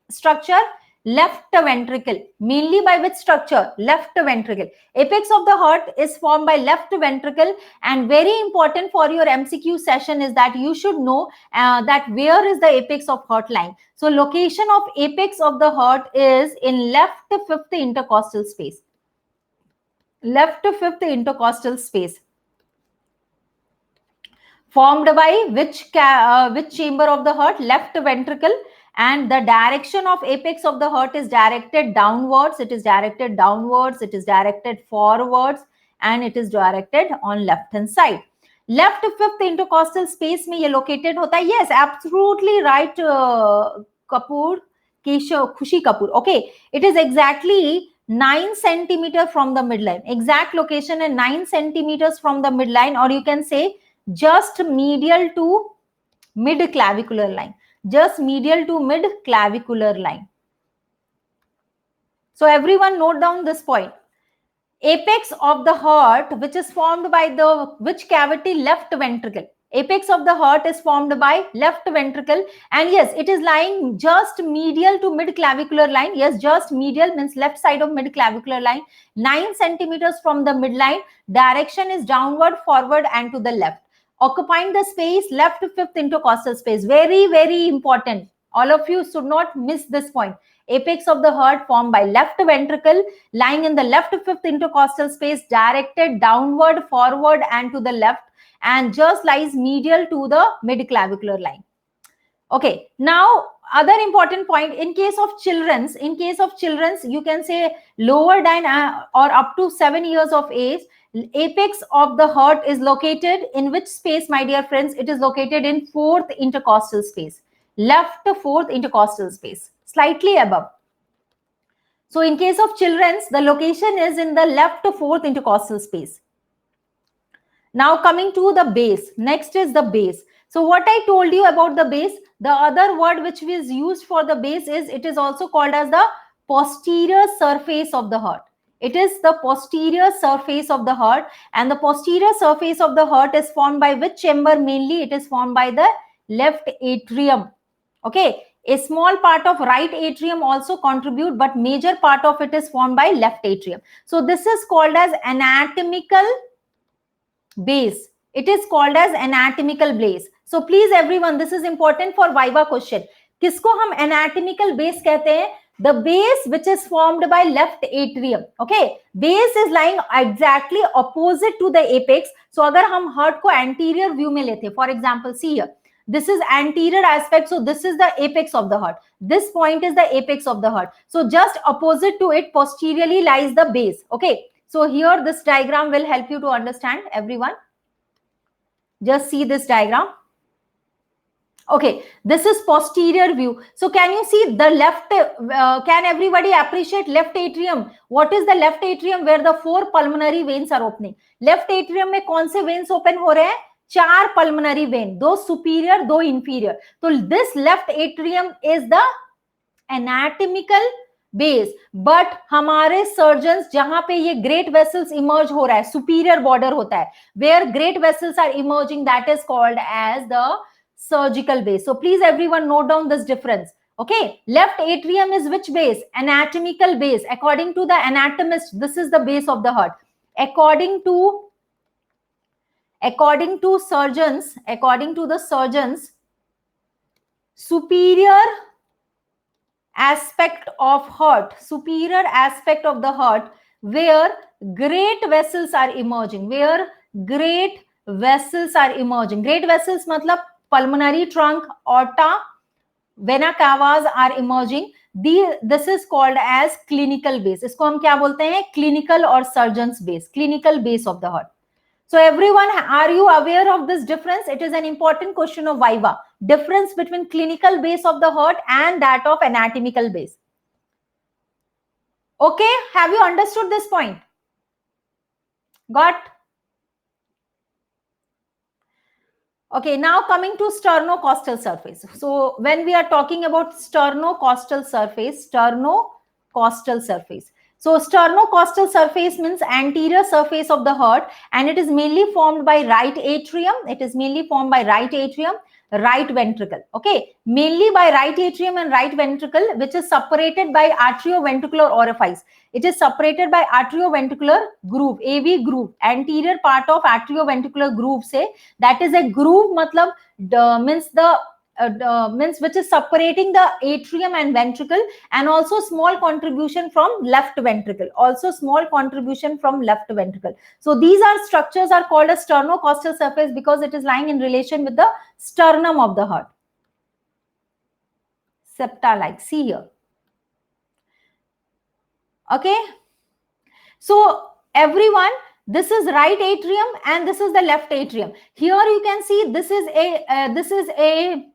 [SPEAKER 1] structure? Left ventricle. Mainly by which structure? Left ventricle. Apex of the heart is formed by left ventricle, and very important for your MCQ session is that you should know that where is the apex of heart lying. So location of apex of the heart is in left fifth intercostal space. Left fifth intercostal space, formed by which chamber of the heart? Left ventricle, and the direction of apex of the heart is directed downwards. It is directed downwards, it is directed forwards, and it is directed on left hand side. Left fifth intercostal space में ये located होता है. Yes, absolutely right, Khushi Kapoor. Okay, it is exactly 9 centimeter from the midline. Exact location is 9 centimeters from the midline, or you can say just medial to mid clavicular line. Just medial to mid clavicular line. So everyone note down this point. Apex of the heart, which is formed by the which cavity? Left ventricle. Apex of the heart is formed by left ventricle, and yes, it is lying just medial to mid clavicular line. Yes, just medial means left side of mid clavicular line, 9 centimeters from the midline. Direction is downward, forward, and to the left. Occupying the space left fifth intercostal space. Very, very important. All of you should not miss this point. Apex of the heart formed by left ventricle, lying in the left fifth intercostal space, directed downward, forward, and to the left, and just lies medial to the mid-clavicular line. Okay, now other important point, in case of children's, you can say lower than or up to 7 years of age, apex of the heart is located in which space, my dear friends? It is located in fourth intercostal space. Left fourth intercostal space, slightly above. So in case of children's, the location is in the left fourth intercostal space. Now coming to the base. Next is the base. So what I told you about the base, the other word which is used for the base is, it is also called as the posterior surface of the heart. It is the posterior surface of the heart, and the posterior surface of the heart is formed by which chamber? Mainly it is formed by the left atrium. Okay, a small part of right atrium also contribute, but major part of it is formed by left atrium. So this is called as anatomical base. It is called as anatomical base. So please everyone, this is important for Viva question. किसको हम anatomical base कहते हैं? the base which is formed by left atrium. Okay, base is lying exactly opposite to the apex. So अगर हम heart को anterior view में लेते हैं, for example, see here, this is anterior aspect, so this is the apex of the heart. This point is the apex of the heart. So just opposite to it, posteriorly lies the base. Okay, so here this diagram will help you to understand, everyone. Just see this diagram. Okay, this is posterior view. So can you see the left, can everybody appreciate left atrium? What is the left atrium? Where the 4 pulmonary veins are opening. Left atrium में कौन से veins open हो रहे हैं? 4 pulmonary vein, 2 superior, 2 inferior. So this left atrium is the anatomical base. But हमारे surgeons जहां पे ये great vessels emerge हो रहा है, superior border होता है, where great vessels are emerging, that is called as the surgical base. So please everyone note down this difference. Okay, left atrium is which base? Anatomical base. According to the anatomist, this is the base of the heart. According to the surgeons, superior aspect of the heart, where great vessels are emerging. Great vessels मतलब pulmonary trunk, aorta, vena cavas are emerging. This is called as clinical base. इसको हम क्या बोलते हैं? Clinical or surgeon's base. Clinical base of the heart. So everyone, are you aware of this difference? It is an important question of Viva. Difference between clinical base of the heart and that of anatomical base. Okay, have you understood this point? Got? Okay, now coming to sternocostal surface. So when we are talking about sternocostal surface, so sternocostal surface means anterior surface of the heart, and it is mainly formed by right atrium. Right ventricle. Okay, mainly by right atrium and right ventricle, which is separated by atrioventricular orifice. It is separated by atrioventricular groove, AV groove. Anterior part of atrioventricular groove say, that is a groove matlab means which is separating the atrium and ventricle, and also small contribution from left ventricle. So these are structures are called as sternocostal surface because it is lying in relation with the sternum of the heart. Septa like, see here. Okay, so everyone, this is right atrium and this is the left atrium. Here you can see this is a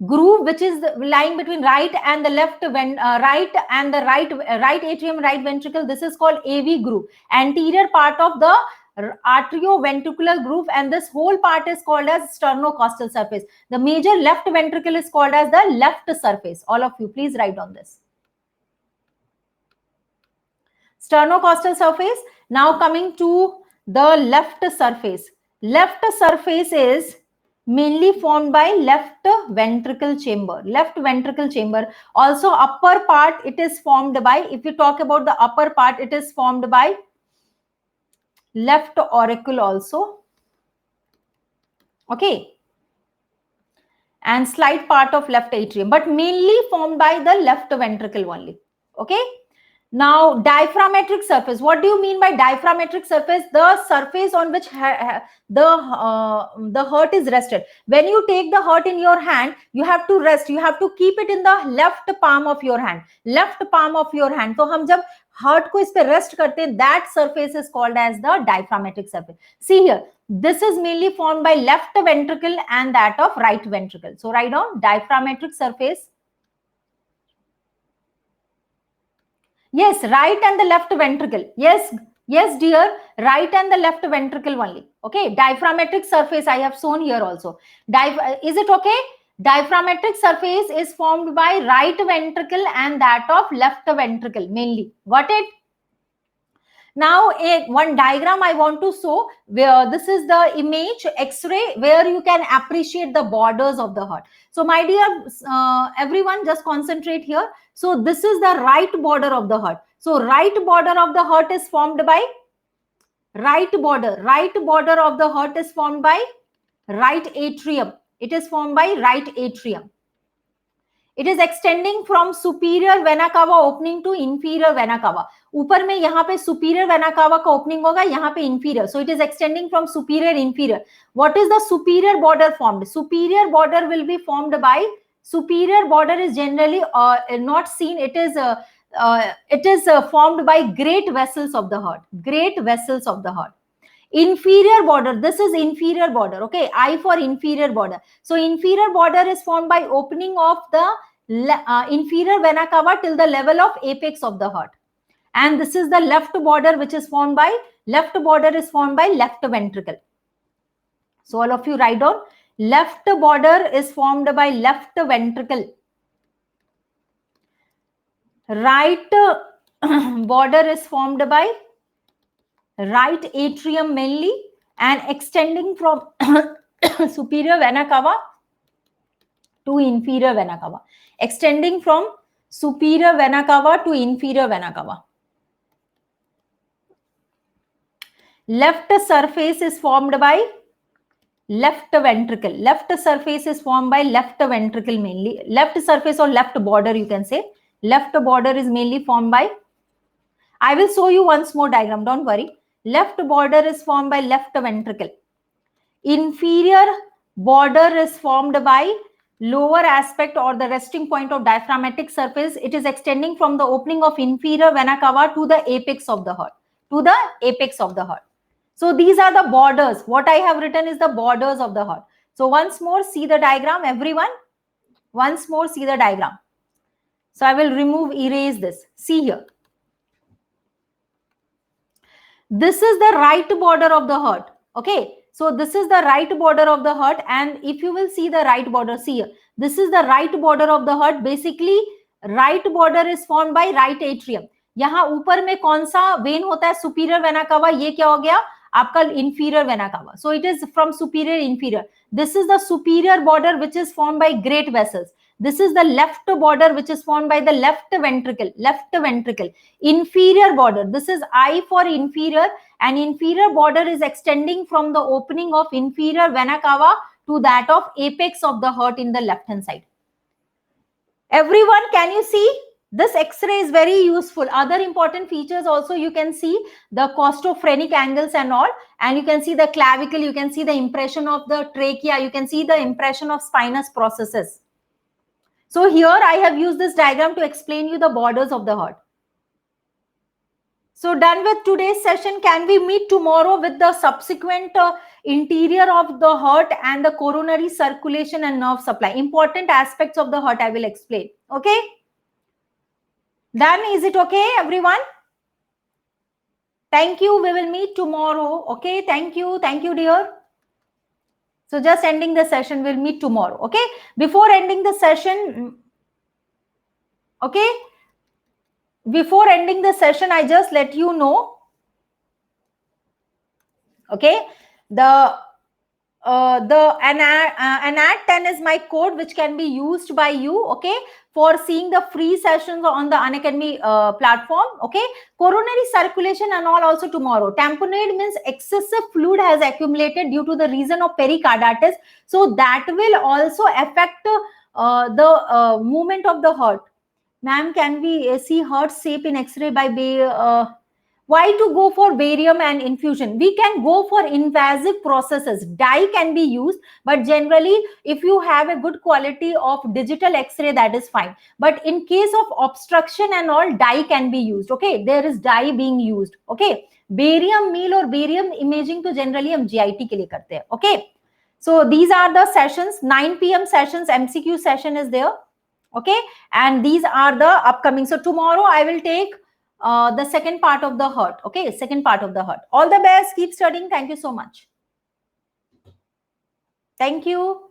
[SPEAKER 1] groove which is lying between right and the left right atrium, right ventricle. This is called AV groove, anterior part of the atrioventricular groove, and this whole part is called as sternocostal surface. The major left ventricle is called as the left surface. All of you, please write on this. Sternocostal surface. Now coming to the left surface. Left surface is mainly formed by left ventricle chamber. Also upper part, it is formed by, if you talk about the upper part, it is formed by left auricle also. Okay, and slight part of left atrium, but mainly formed by the left ventricle only. Okay, now diaphragmatic surface. What do you mean by diaphragmatic surface? The surface on which the heart is rested. When you take the heart in your hand, you have to rest, you have to keep it in the left palm of your hand. So हम जब heart को इस पे rest करते हैं, that surface is called as the diaphragmatic surface. See here, this is mainly formed by left ventricle and that of right ventricle. So write down diaphragmatic surface. Yes, right and the left ventricle. Yes, dear, right and the left ventricle only. Okay, diaphragmatic surface I have shown here also. Is it okay? Diaphragmatic surface is formed by right ventricle and that of left ventricle mainly. Got it? Now, one diagram I want to show, where this is the image X-ray where you can appreciate the borders of the heart. So my dear everyone, just concentrate here. So this is the right border of the heart. So right border of the heart is formed by right border of the heart is formed by right atrium. It is formed by right atrium. It is extending from superior vena cava opening to inferior vena cava. ऊपर में यहाँ पे superior vena cava का opening होगा, यहाँ पे inferior. So it is extending from superior inferior. What is the superior border formed? Superior border will be formed by, superior border is generally not seen. It is formed by great vessels of the heart. Great vessels of the heart. Inferior border, this is inferior border. Okay, I for inferior border. So inferior border is formed by opening of the inferior vena cava till the level of apex of the heart. And this is the left border, which is formed by, left border is formed by left ventricle. So all of you write down, left border is formed by left ventricle. Right border is formed by right atrium mainly, and extending from superior vena cava to inferior vena cava. Extending from superior vena cava to inferior vena cava. Left surface is formed by left ventricle. Left surface is formed by left ventricle mainly. Left surface or left border, you can say. Left border is mainly formed by, I will show you once more diagram, don't worry. Left border is formed by left ventricle. Inferior border is formed by lower aspect or the resting point of diaphragmatic surface. It is extending from the opening of inferior vena cava to the apex of the heart. To the apex of the heart. So these are the borders. What I have written is the borders of the heart. So once more, see the diagram, everyone. Once more, see the diagram. So I will erase this. See here. This is the right border of the heart. Okay. So this is the right border of the heart. And if you will see the right border, see here. This is the right border of the heart. Basically, right border is formed by right atrium. यहाँ ऊपर में कौन सा when होता है? Superior vena कावा. ये क्या हो गया? आपका inferior vena cava. So it is from superior inferior. This is the superior border which is formed by great vessels. This is the left border which is formed by the left ventricle. Left ventricle. Inferior border. This is I for inferior, and inferior border is extending from the opening of inferior vena cava to that of apex of the heart in the left hand side. Everyone, can you see? This X-ray is very useful. Other important features also, you can see the costophrenic angles and all, and you can see the clavicle, you can see the impression of the trachea, you can see the impression of spinous processes. So here I have used this diagram to explain you the borders of the heart. So done with today's session. Can we meet tomorrow with the subsequent interior of the heart and the coronary circulation and nerve supply? Important aspects of the heart I will explain. Okay? Done? Is it okay, everyone? Thank you. We will meet tomorrow. Okay? Thank you. Thank you, dear. So just ending the session. We'll meet tomorrow. Okay? Before ending the session, okay? Before ending the session, I just let you know, okay, ANAT10 is my code which can be used by you, okay, for seeing the free sessions on the Unacademy platform, okay. Coronary circulation and all also tomorrow. Tamponade means excessive fluid has accumulated due to the reason of pericarditis, so that will also affect the movement of the heart. Ma'am, can we see heart shape in X-ray by why to go for barium and infusion? We can go for invasive processes. Dye can be used, but generally, if you have a good quality of digital X-ray, that is fine. But in case of obstruction and all, dye can be used. Okay, there is dye being used. Okay, barium meal or barium imaging to generally हम GIT के लिए करते हैं. Okay, so these are the sessions. 9 p.m. sessions, MCQ session is there. Okay, and these are the upcoming. So tomorrow I will take the second part of the heart. Okay, second part of the heart. All the best. Keep studying. Thank you so much. Thank you.